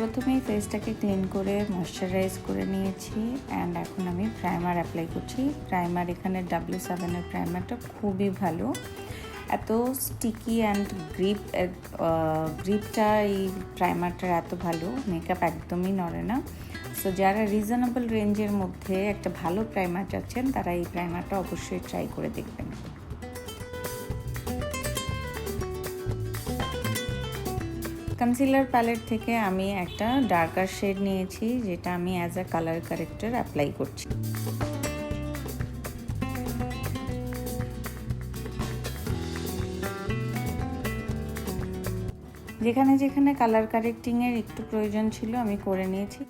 প্রথমেই ফেসটাকে ক্লিন করে ময়শ্চারাইজ করে নিয়েছি অ্যান্ড এখন আমি প্রাইমার অ্যাপ্লাই করছি। প্রাইমার এখানে W7-এর প্রাইমারটা খুবই ভালো, এত স্টিকি অ্যান্ড গ্রিপটা এই প্রাইমারটার এত ভালো, মেকআপ একদমই নড়ে না। সো যারা রিজনেবল রেঞ্জের মধ্যে একটা ভালো প্রাইমার চাচ্ছেন তারা এই প্রাইমারটা অবশ্যই ট্রাই করে দেখবেন। কনসিলার প্যালেট থেকে আমি একটা ডার্কার শেড নিয়েছি, যেটা আমি as a colour corrector apply করছি। যেখানে যেখানে কালার কারেক্টিংয়ের একটু প্রয়োজন ছিল আমি করে নিয়েছি।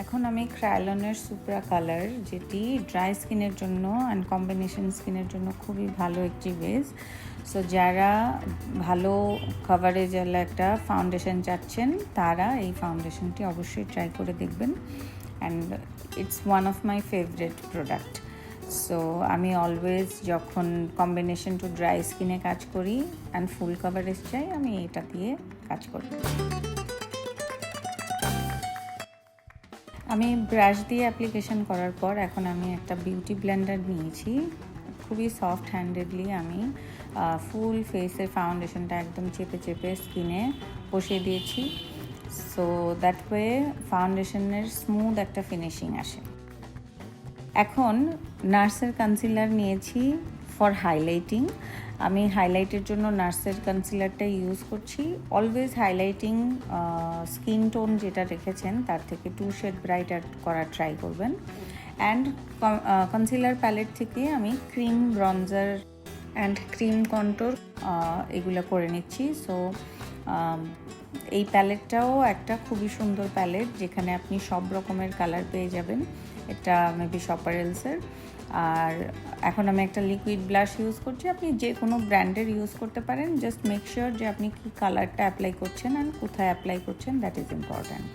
এখন আমি ক্রায়োলনের সুপ্রা কালার, যেটি ড্রাই স্কিনের জন্য অ্যান্ড কম্বিনেশন স্কিনের জন্য খুবই ভালো একটি বেস। সো যারা ভালো কভারেজওয়ালা একটা ফাউন্ডেশন চাচ্ছেন তারা এই ফাউন্ডেশনটি অবশ্যই ট্রাই করে দেখবেন, and it's one of my favourite product. So আমি অলওয়েজ যখন কম্বিনেশন টু ড্রাই স্কিনে কাজ করি অ্যান্ড ফুল কভারেজ চাই, আমি এটা দিয়ে কাজ করি। আমি ব্রাশ দিয়ে অ্যাপ্লিকেশন করার পর এখন আমি একটা বিউটি ব্লেন্ডার নিয়েছি। খুবই সফট হ্যান্ডেডলি আমি ফুল ফেসের ফাউন্ডেশনটা একদম চেপে চেপে স্কিনে বসিয়ে দিয়েছি। সো দ্যাট ওয়ে ফাউন্ডেশনের স্মুথ একটা ফিনিশিং আসে। এখন নার্সের কনসিলার নিয়েছি ফর হাইলাইটিং। আমি হাইলাইটের জন্য নার্সের কনসিলারটা ইউজ করছি। অলওয়েজ হাইলাইটিং স্কিন টোন যেটা রেখেছেন তার থেকে 2 শেড ব্রাইটার করার ট্রাই করবেন। অ্যান্ড কনসিলার প্যালেট থেকে আমি cream bronzer and cream contour এগুলো করে নিচ্ছি। সো এই প্যালেটটাও একটা খুবই সুন্দর প্যালেট, যেখানে আপনি সব রকমের কালার পেয়ে যাবেন। এটা মেবি শপারেলসের। আর এখন আমি একটা লিকুইড ব্লাশ ইউজ করছি। আপনি যে কোনো ব্র্যান্ডের ইউজ করতে পারেন, জাস্ট মেক শিওর যে আপনি কি কালারটা অ্যাপ্লাই করছেন অ্যান্ড কোথায় অ্যাপ্লাই করছেন, দ্যাট ইজ ইম্পর্ট্যান্ট।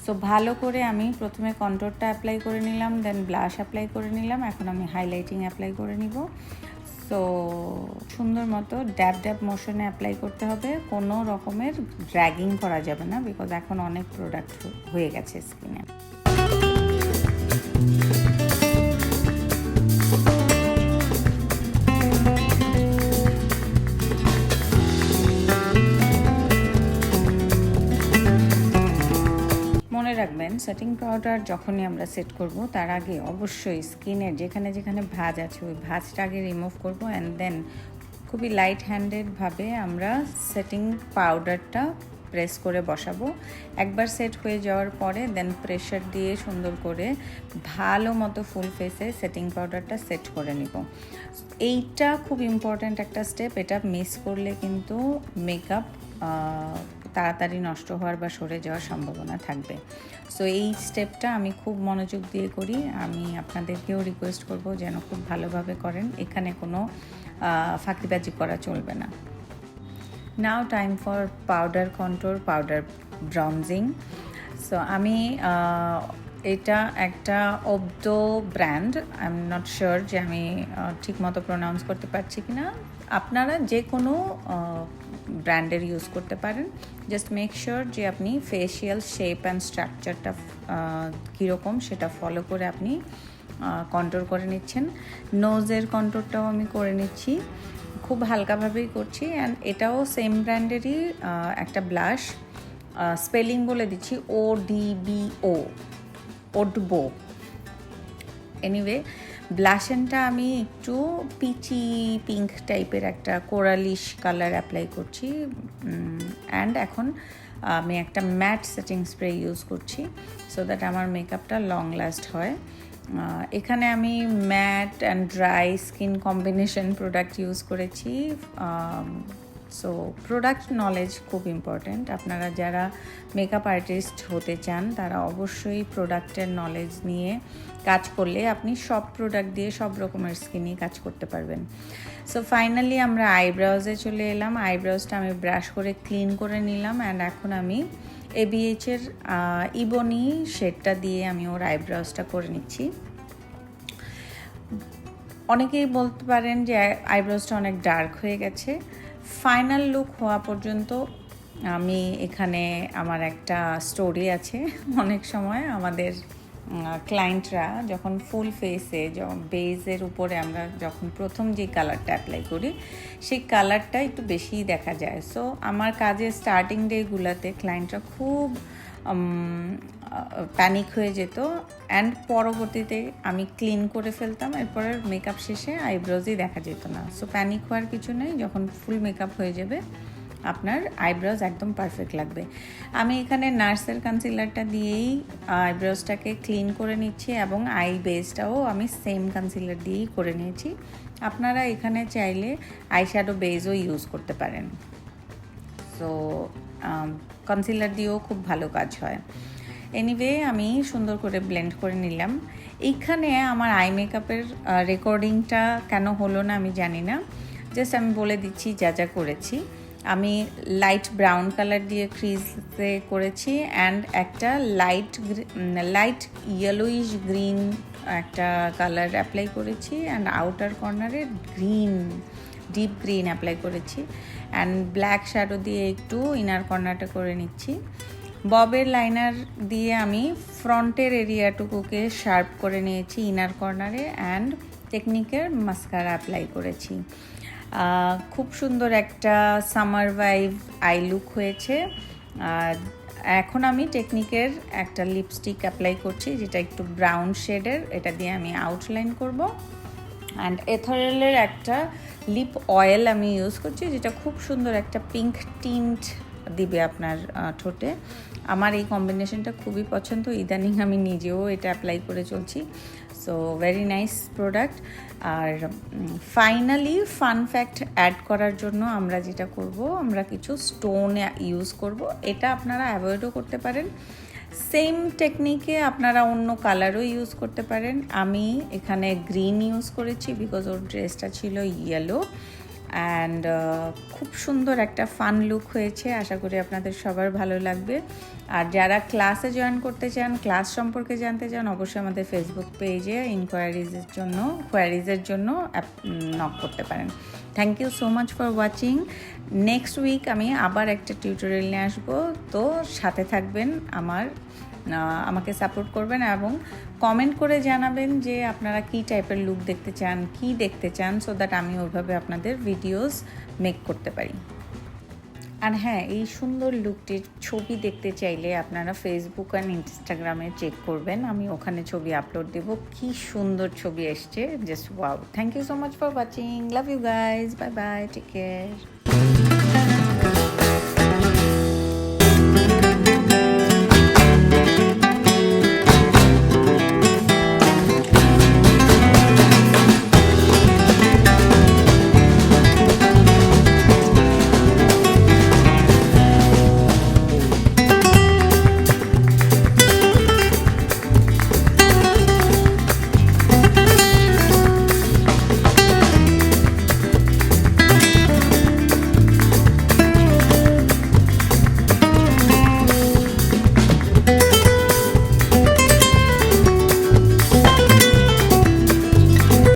সো ভালো করে আমি প্রথমে কন্ট্রোরটা অ্যাপ্লাই করে নিলাম, দেন ব্লাশ অ্যাপ্লাই করে নিলাম। এখন আমি হাইলাইটিং অ্যাপ্লাই করে নিব। সো সুন্দর মতো ড্যাব ড্যাব মোশনে অ্যাপ্লাই করতে হবে, কোনো রকমের ড্র্যাগিং করা যাবে না, বিকজ এখন অনেক প্রোডাক্ট হয়ে গেছে স্কিনে। মনে রাখবেন, সেটিং পাউডার যখনই আমরা সেট করব তার আগে অবশ্যই স্কিনের যেখানে যেখানে ভাঁজ আছে ওই ভাঁজটা আগে রিমুভ করব, অ্যান্ড দেন খুবই লাইট হ্যান্ডেডভাবে আমরা সেটিং পাউডারটা প্রেস করে বসাবো। একবার সেট হয়ে যাওয়ার পরে দেন প্রেশার দিয়ে সুন্দর করে ভালো মতো ফুল ফেসে সেটিং পাউডারটা সেট করে নিব। এইটা খুব ইম্পর্ট্যান্ট একটা স্টেপ। এটা মিস করলে কিন্তু মেকআপ তাড়াতাড়ি নষ্ট হওয়ার বা সরে যাওয়ার সম্ভাবনা থাকবে। সো এই স্টেপটা আমি খুব মনোযোগ দিয়ে করি। আমি আপনাদেরকেও রিকোয়েস্ট করব যেন খুব ভালোভাবে করেন, এখানে কোনো ফাঁকিবাজি করা চলবে না। Now time for powder contour, powder bronzing. So আমি এটা একটা অব্দো brand, I am not sure যে আমি ঠিকমতো প্রোনাউন্স করতে পারছি কি না। আপনারা যে কোনো ব্র্যান্ডের ইউজ করতে পারেন। জাস্ট মেক শিওর যে আপনি ফেশিয়াল শেপ অ্যান্ড স্ট্রাকচারটা কীরকম সেটা ফলো করে আপনি কন্ট্রোর করে নিচ্ছেন। নোজের কন্ট্রোরটাও আমি করে নিচ্ছি, খুব হালকাভাবেই করছি। অ্যান্ড এটাও সেম ব্র্যান্ডেরই একটা ব্লাশ, স্পেলিং বলে দিচ্ছি ODBO, ওডবো। এনিওয়ে ব্লাশেনটা আমি একটু পিচি পিঙ্ক টাইপের একটা কোরালিশ কালার অ্যাপ্লাই করছি। অ্যান্ড এখন আমি একটা ম্যাট সেটিং স্প্রে ইউজ করছি সো দ্যাট আমার মেকআপটা লং লাস্ট হয়। এখানে আমি matte and dry skin combination product use করেছি। সো প্রোডাক্ট নলেজ খুব ইম্পর্ট্যান্ট। আপনারা যারা মেকআপ আর্টিস্ট হতে চান তারা অবশ্যই প্রোডাক্টের নলেজ নিয়ে কাজ করলে আপনি সব প্রোডাক্ট দিয়ে সব রকমের স্কিনই কাজ করতে পারবেন। সো ফাইনালি আমরা আইব্রাউজে চলে এলাম। আইব্রাউজটা আমি ব্রাশ করে ক্লিন করে নিলাম, অ্যান্ড এখন আমি ABH'ের ইবনি শেডটা দিয়ে আমি ওর আইব্রাউজটা করে নিচ্ছি। অনেকেই বলতে পারেন যে আইব্রাউজটা অনেক ডার্ক হয়ে গেছে। ফাইনাল লুক হওয়া পর্যন্ত আমি এখানে আমার একটা স্টোরি আছে। অনেক সময় আমাদের ক্লায়েন্টরা যখন ফুল ফেসে বেজের উপরে আমরা যখন প্রথম যে কালারটা অ্যাপ্লাই করি সেই কালারটা একটু বেশিই দেখা যায়। সো আমার কাজের স্টার্টিং ডেগুলোতে ক্লায়েন্টরা খুব প্যানিক হয়ে যেত অ্যান্ড পরবর্তীতে আমি ক্লিন করে ফেলতাম, এরপরে মেকআপ শেষে আইব্রোজই দেখা যেত না। সো প্যানিক হওয়ার কিছু নেই, যখন ফুল মেকআপ হয়ে যাবে আপনার আইব্রোজ একদম পারফেক্ট লাগবে। আমি এখানে নার্সের কনসিলারটা দিয়েই আইব্রোজটাকে ক্লিন করে নিচ্ছি এবং আই বেসটাও আমি সেম কনসিলার দিয়েই করে নিয়েছি। আপনারা এখানে চাইলে আইশ্যাডো বেসও ইউজ করতে পারেন। সো কনসিলার দিয়েও খুব ভালো কাজ হয়। এনিওয়ে আমি সুন্দর করে ব্লেন্ড করে নিলাম। এইখানে আমার আই মেকআপের রেকর্ডিংটা কেন হলো না আমি জানি না, জাস্ট আমি বলে দিচ্ছি যা যা করেছি। আমি লাইট ব্রাউন কালার দিয়ে ক্রিজে করেছি অ্যান্ড একটা লাইট ইয়েলোইশ গ্রিন একটা কালার অ্যাপ্লাই করেছি অ্যান্ড আউটার কর্নারে ডিপ গ্রিন অ্যাপ্লাই করেছি অ্যান্ড ব্ল্যাক শ্যাডো দিয়ে একটু ইনার কর্নারটা করে নিচ্ছি। ববের লাইনার দিয়ে আমি ফ্রন্টের এরিয়াটুকুকে শার্প করে নিয়েছি ইনার কর্নারে অ্যান্ড টেকনিকের মাস্কারা অ্যাপ্লাই করেছি। খুব সুন্দর একটা সামার ভাইব আই লুক হয়েছে। এখন আমি টেকনিকের একটা লিপস্টিক অ্যাপ্লাই করছি যেটা একটু ব্রাউন শেডের, এটা দিয়ে আমি আউটলাইন করব অ্যান্ড এথরেলের একটা লিপ অয়েল আমি ইউজ করছি যেটা খুব সুন্দর একটা পিঙ্ক টিন্ট দিবে আপনার ঠোঁটে। আমার এই কম্বিনেশনটা খুবই পছন্দ, ইদানিং আমি নিজেও এটা অ্যাপ্লাই করে চলছি। So very nice product. আর ফাইনালি ফান ফ্যাক্ট অ্যাড করার জন্য আমরা যেটা করব, আমরা কিছু স্টোন ইউজ করব। এটা আপনারা অ্যাভয়েডও করতে পারেন, সেম টেকনিকে আপনারা অন্য কালারও ইউজ করতে পারেন। আমি এখানে গ্রিন ইউজ করেছি বিকজ ওর ড্রেসটা ছিল ইয়েলো অ্যান্ড খুব সুন্দর একটা ফান লুক হয়েছে। আশা করি আপনাদের সবার ভালো লাগবে। আর যারা ক্লাসে জয়েন করতে চান, ক্লাস সম্পর্কে জানতে চান, অবশ্যই আমাদের ফেসবুক পেজে কোয়ারিজের জন্য নক করতে পারেন। Thank you so much for watching. Next week আমি আবার একটা টিউটোরিয়াল নিয়ে আসবো, তো সাথে থাকবেন, আমাকে সাপোর্ট করবেন এবং কমেন্ট করে জানাবেন যে আপনারা কী টাইপের লুক দেখতে চান, সো দ্যাট আমি ওইভাবে আপনাদের ভিডিওস মেক করতে পারি। আর হ্যাঁ, এই সুন্দর লুকটির ছবি দেখতে চাইলে আপনারা ফেসবুক অ্যান্ড ইনস্টাগ্রামে চেক করবেন, আমি ওখানে ছবি আপলোড দেবো। কি সুন্দর ছবি এসছে, just wow. Thank you so much for watching, love you guys, bye bye, take care.